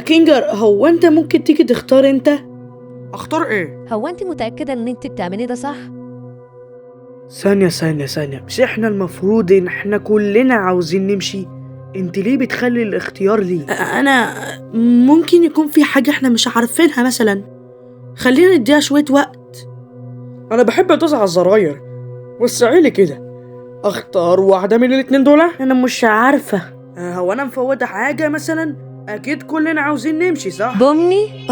كينجر، هو انت ممكن تيجي تختار انت؟ اختار ايه؟ هو انت متأكدة ان انت بتعملي ده صح؟ ثانية، مش احنا المفروض ان احنا كلنا عاوزين نمشي؟ انت ليه بتخلي الاختيار لي؟ انا ممكن يكون في حاجة احنا مش عارفينها مثلا، خلينا نديها شوية وقت. انا بحب ادوس على الزراير، وسعي لي كده. اختار واحدة من الاتنين دول. انا مش عارفة، هو انا مفوتة حاجة مثلا؟ اكيد كلنا عاوزين نمشي صح؟ بومني؟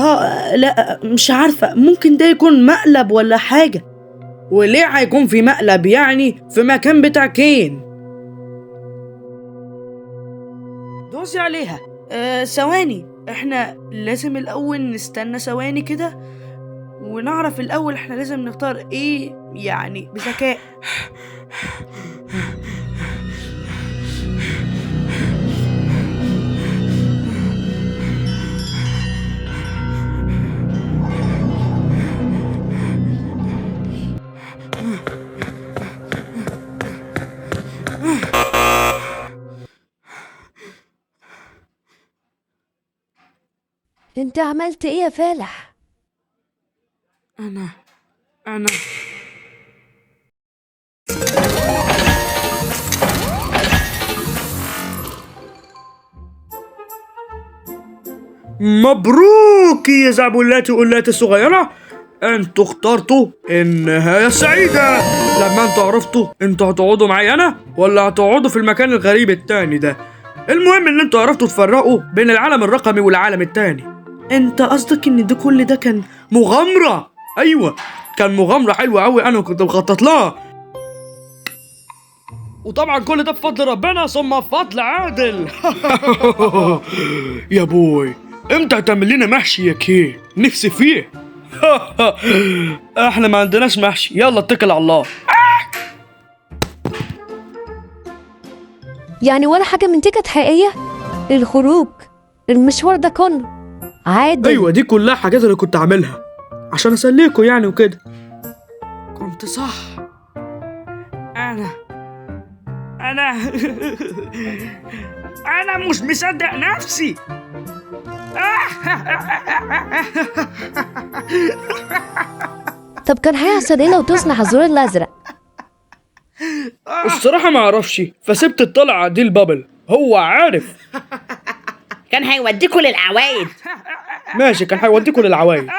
لا مش عارفة، ممكن ده يكون مقلب ولا حاجة. وليه هيكون في مقلب يعني في مكان بتاع كين؟ دوسي عليها. ثواني، احنا لازم الاول نستنى ثواني كده ونعرف الاول احنا لازم نختار ايه يعني بذكاء. انت عملت ايه يا فالح؟ انا مبروك يا زعبولات وقلات الصغيرة، انتوا اخترتوا النهاية السعيدة. لما انتوا عرفتوا انتوا هتقعدوا معي انا ولا هتقعدوا في المكان الغريب التاني ده. المهم ان انتوا عرفتوا تفرقوا بين العالم الرقمي والعالم التاني. انت قصدك ان ده كل ده كان مغامرة؟ ايوه، كان مغامرة حلوة قوي، انا كنت مخطط لها. وطبعا كل ده بفضل ربنا ثم بفضل عادل. يا بوي، امتى هتعمل لنا محشي يا كي؟ نفسي فيه. احنا ما عندناش محشي، يلا اتكل على الله. يعني ولا حاجة من دي كانت حقيقية؟ الخروج، المشوار ده كله عادل. ايوه، دي كلها حاجات انا كنت عاملها عشان اسليكوا يعني وكده. كنت صح. انا انا مش مصدق نفسي. طب كان هيحصل ايه لو دوسنا على الزرار الازرق؟ الصراحة ما اعرفش، فسبت الطلعة دي البابل، هو عارف. كان هيوديكوا للعوايد. ماشي، كان هيوديكوا للعوايد.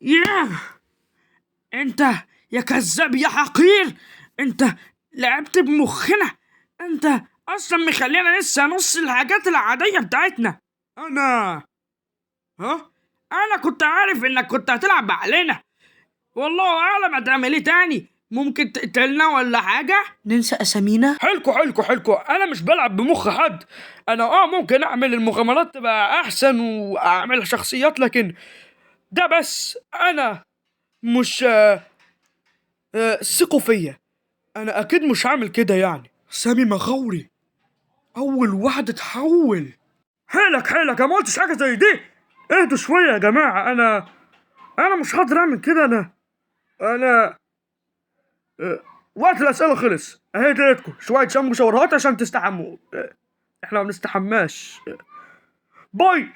ياه، انت يا كذاب يا حقير، انت لعبت بمخنا. انت اصلا مخلينا لسه نص الحاجات العادية بتاعتنا. انا كنت عارف انك كنت هتلعب بعقلنا. والله اعلم هتعمل ايه تاني، ممكن تقتلنا ولا حاجة؟ ننسى اسامينا؟ حلكو، انا مش بلعب بمخ حد. انا ممكن اعمل المغامرات تبقى احسن واعمل شخصيات، لكن ده بس انا مش ثقوا فيا. انا اكيد مش هعمل كده يعني. سامي مغاوري، اول واحد اتحول. حيلك انا ما قلتش حاجه زي دي. اهدوا شويه يا جماعه، انا مش هقدر اعمل كده. انا وقت الاسئله خلص، اهي ليلتكم شويه شم وشاورات عشان تستحموا. احنا ما بنستحماش. باي.